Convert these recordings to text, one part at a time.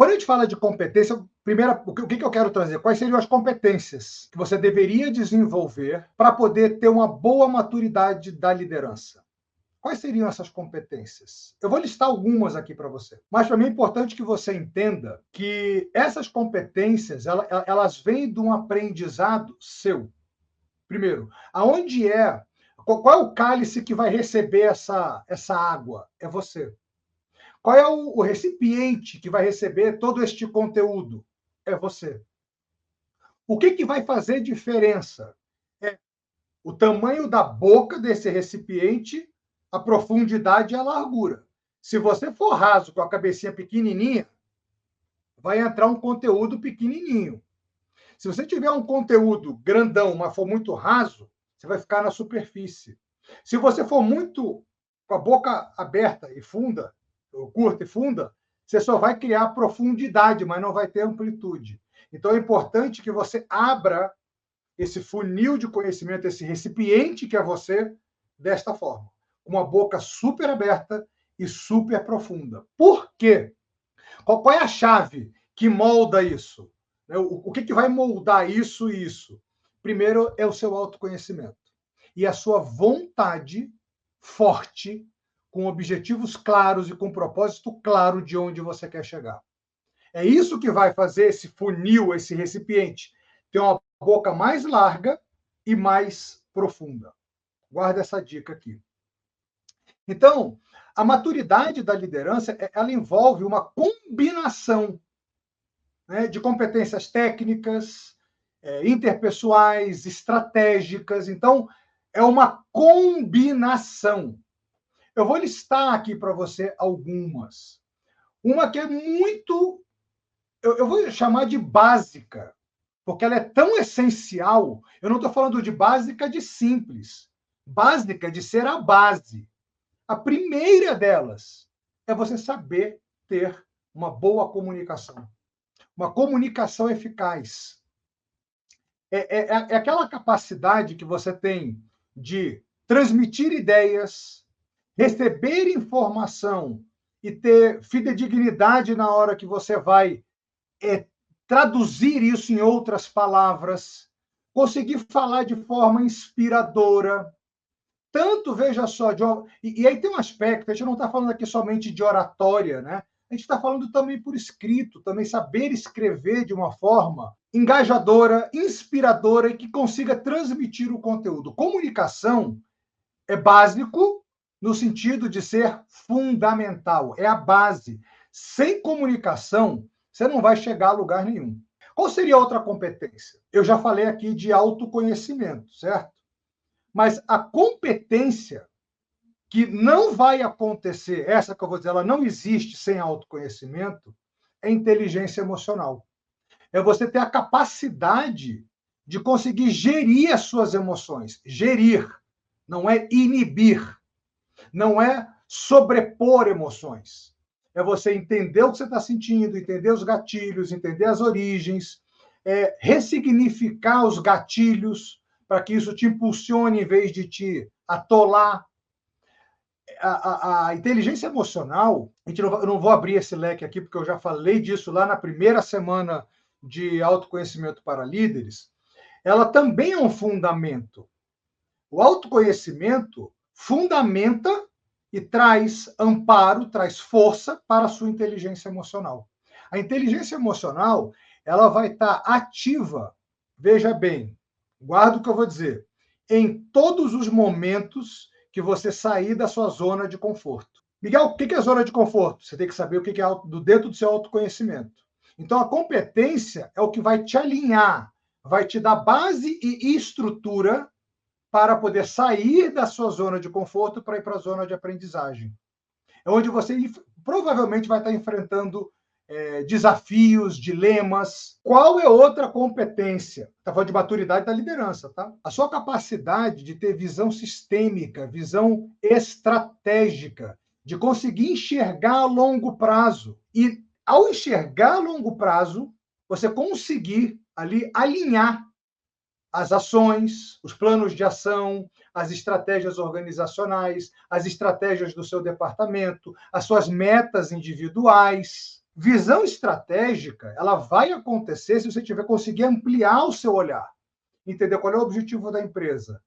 Quando a gente fala de competência, primeiro, o que eu quero trazer? Quais seriam as competências que você deveria desenvolver para poder ter uma boa maturidade da liderança? Quais seriam essas competências? Eu vou listar algumas aqui para você, mas para mim é importante que você entenda que essas competências elas vêm de um aprendizado seu. Primeiro, qual é o cálice que vai receber essa água? É você. Qual é o recipiente que vai receber todo este conteúdo? É você. O que vai fazer diferença? É o tamanho da boca desse recipiente, a profundidade e a largura. Se você for raso com a cabecinha pequenininha, vai entrar um conteúdo pequenininho. Se você tiver um conteúdo grandão, mas for muito raso, você vai ficar na superfície. Se você for muito com a boca aberta e funda, ou curta e funda, você só vai criar profundidade, mas não vai ter amplitude. Então é importante que você abra esse funil de conhecimento, esse recipiente que é você, desta forma, com uma boca super aberta e super profunda. Por quê? Qual é a chave que molda isso? O que vai moldar isso e isso? Primeiro é o seu autoconhecimento e a sua vontade forte, com objetivos claros e com propósito claro de onde você quer chegar. É isso que vai fazer esse funil, esse recipiente, ter uma boca mais larga e mais profunda. Guarda essa dica aqui. Então, a maturidade da liderança, ela envolve uma combinação, né, de competências técnicas, interpessoais, estratégicas. Então, é uma combinação. Eu vou listar aqui para você algumas. Uma que é muito, eu vou chamar de básica, porque ela é tão essencial. Eu não estou falando de básica de simples, básica de ser a base. A primeira delas é você saber ter uma boa comunicação, uma comunicação eficaz. É aquela capacidade que você tem de transmitir ideias, receber informação e ter fidedignidade na hora que você vai traduzir isso em outras palavras, conseguir falar de forma inspiradora. Tanto, veja só, e aí tem um aspecto, a gente não está falando aqui somente de oratória, né? A gente está falando também por escrito, também saber escrever de uma forma engajadora, inspiradora e que consiga transmitir o conteúdo. Comunicação é básico no sentido de ser fundamental, é a base. Sem comunicação, você não vai chegar a lugar nenhum. Qual seria outra competência? Eu já falei aqui de autoconhecimento, certo? Mas a competência que não vai acontecer, essa que eu vou dizer, ela não existe sem autoconhecimento, é inteligência emocional. É você ter a capacidade de conseguir gerir as suas emoções. Gerir, não é inibir, não é sobrepor emoções. É você entender o que você está sentindo, entender os gatilhos, entender as origens, ressignificar os gatilhos para que isso te impulsione em vez de te atolar. A inteligência emocional, eu não vou abrir esse leque aqui, porque eu já falei disso lá na primeira semana de autoconhecimento para líderes, ela também é um fundamento. O autoconhecimento fundamenta e traz amparo, traz força para a sua inteligência emocional. A inteligência emocional, ela vai estar ativa, veja bem, guarda o que eu vou dizer, em todos os momentos que você sair da sua zona de conforto. Miguel, o que é zona de conforto? Você tem que saber o que é dentro do seu autoconhecimento. Então, a competência é o que vai te alinhar, vai te dar base e estrutura para poder sair da sua zona de conforto para ir para a zona de aprendizagem. É onde você provavelmente vai estar enfrentando desafios, dilemas. Qual é outra competência? Está falando de maturidade da liderança, tá? A sua capacidade de ter visão sistêmica, visão estratégica, de conseguir enxergar a longo prazo. E, ao enxergar a longo prazo, você conseguir ali alinhar as ações, os planos de ação, as estratégias organizacionais, as estratégias do seu departamento, as suas metas individuais. Visão estratégica, ela vai acontecer se você conseguir ampliar o seu olhar, entender qual é o objetivo da empresa.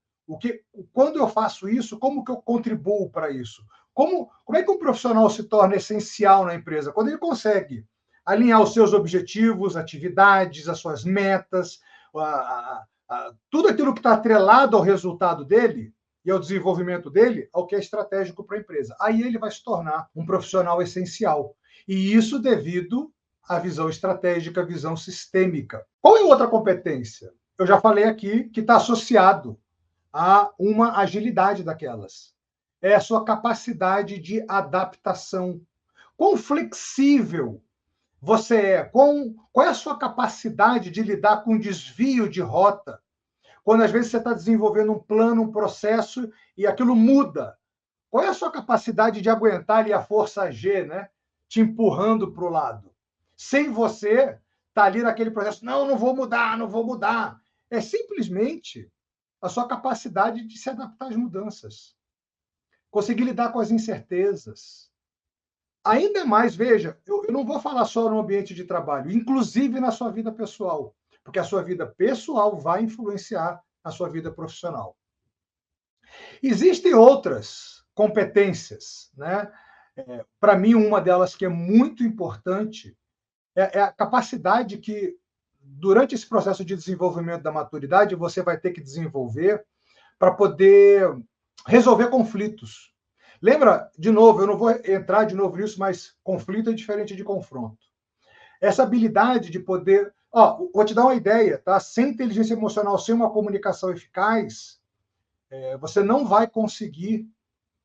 Quando eu faço isso, como que eu contribuo para isso? Como é que um profissional se torna essencial na empresa? Quando ele consegue alinhar os seus objetivos, atividades, as suas metas, tudo aquilo que está atrelado ao resultado dele e ao desenvolvimento dele, ao que é estratégico para a empresa. Aí ele vai se tornar um profissional essencial. E isso devido à visão estratégica, à visão sistêmica. Qual é outra competência? Eu já falei aqui que está associado a uma agilidade daquelas. É a sua capacidade de adaptação. Quão flexível você é? Qual é a sua capacidade de lidar com desvio de rota? Quando às vezes você está desenvolvendo um plano, um processo e aquilo muda. Qual é a sua capacidade de aguentar ali a força G, né? Te empurrando para o lado? Sem você estar ali naquele processo, não vou mudar, não vou mudar. É simplesmente a sua capacidade de se adaptar às mudanças, conseguir lidar com as incertezas. Ainda mais, veja, eu não vou falar só no ambiente de trabalho, inclusive na sua vida pessoal, porque a sua vida pessoal vai influenciar a sua vida profissional. Existem outras competências, né? Para mim, uma delas que é muito importante é a capacidade que, durante esse processo de desenvolvimento da maturidade, você vai ter que desenvolver para poder resolver conflitos. Lembra, de novo, eu não vou entrar de novo nisso, mas conflito é diferente de confronto. Essa habilidade de poder. Vou te dar uma ideia, tá? Sem inteligência emocional, sem uma comunicação eficaz, você não vai conseguir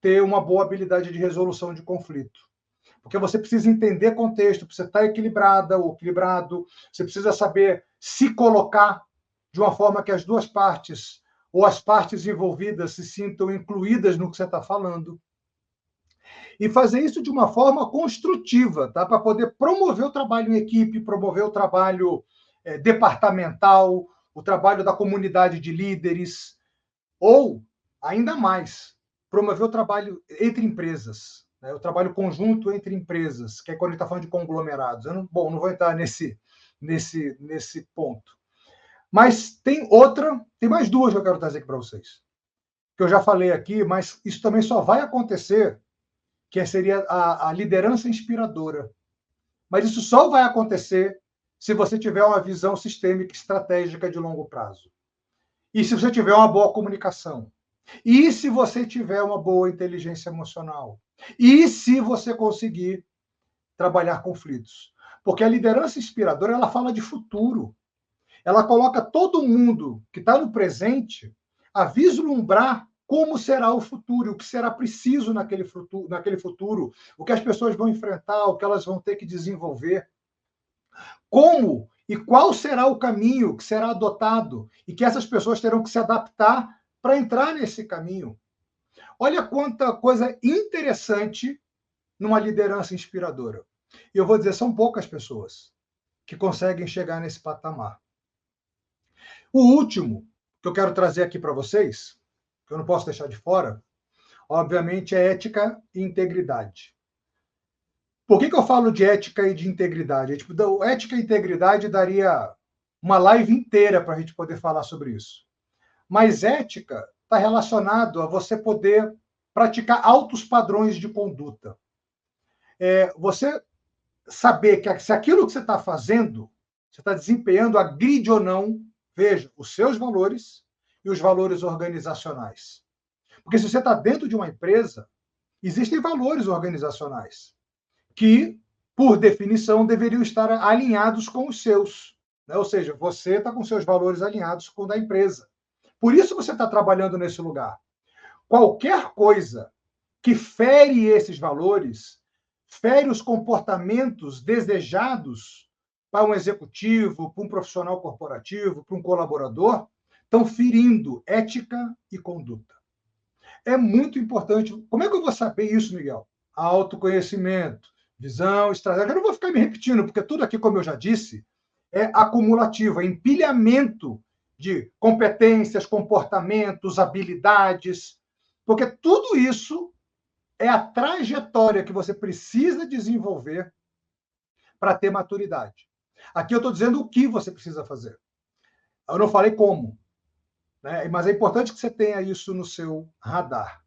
ter uma boa habilidade de resolução de conflito. Porque você precisa entender contexto, precisa estar equilibrada ou equilibrado, você precisa saber se colocar de uma forma que as duas partes ou as partes envolvidas se sintam incluídas no que você está falando. E fazer isso de uma forma construtiva, tá? Para poder promover o trabalho em equipe, promover o trabalho departamental, o trabalho da comunidade de líderes, ou, ainda mais, promover o trabalho entre empresas, né? O trabalho conjunto entre empresas, que é quando a gente está falando de conglomerados. Não vou entrar nesse ponto. Mas tem mais duas que eu quero trazer aqui para vocês, que eu já falei aqui, mas isso também só vai acontecer, que seria a liderança inspiradora. Mas isso só vai acontecer se você tiver uma visão sistêmica estratégica de longo prazo. E se você tiver uma boa comunicação. E se você tiver uma boa inteligência emocional. E se você conseguir trabalhar conflitos. Porque a liderança inspiradora, ela fala de futuro. Ela coloca todo mundo que está no presente a vislumbrar como será o futuro, o que será preciso naquele futuro, o que as pessoas vão enfrentar, o que elas vão ter que desenvolver. Como e qual será o caminho que será adotado e que essas pessoas terão que se adaptar para entrar nesse caminho. Olha quanta coisa interessante numa liderança inspiradora. E eu vou dizer, são poucas pessoas que conseguem chegar nesse patamar. O último que eu quero trazer aqui para vocês, que eu não posso deixar de fora, obviamente, é ética e integridade. Por que eu falo de ética e de integridade? Ética e integridade daria uma live inteira para a gente poder falar sobre isso. Mas ética está relacionado a você poder praticar altos padrões de conduta. Você saber que se aquilo que você está fazendo, você está desempenhando, agride ou não, veja, os seus valores e os valores organizacionais. Porque se você está dentro de uma empresa, existem valores organizacionais que, por definição, deveriam estar alinhados com os seus. Né? Ou seja, você está com seus valores alinhados com o da empresa. Por isso você está trabalhando nesse lugar. Qualquer coisa que fere esses valores, fere os comportamentos desejados para um executivo, para um profissional corporativo, para um colaborador, estão ferindo ética e conduta. É muito importante. Como é que eu vou saber isso, Miguel? Autoconhecimento, visão, estratégia. Eu não vou ficar me repetindo, porque tudo aqui, como eu já disse, é acumulativo, é empilhamento de competências, comportamentos, habilidades, porque tudo isso é a trajetória que você precisa desenvolver para ter maturidade. Aqui eu estou dizendo o que você precisa fazer. Eu não falei como, né? Mas é importante que você tenha isso no seu radar.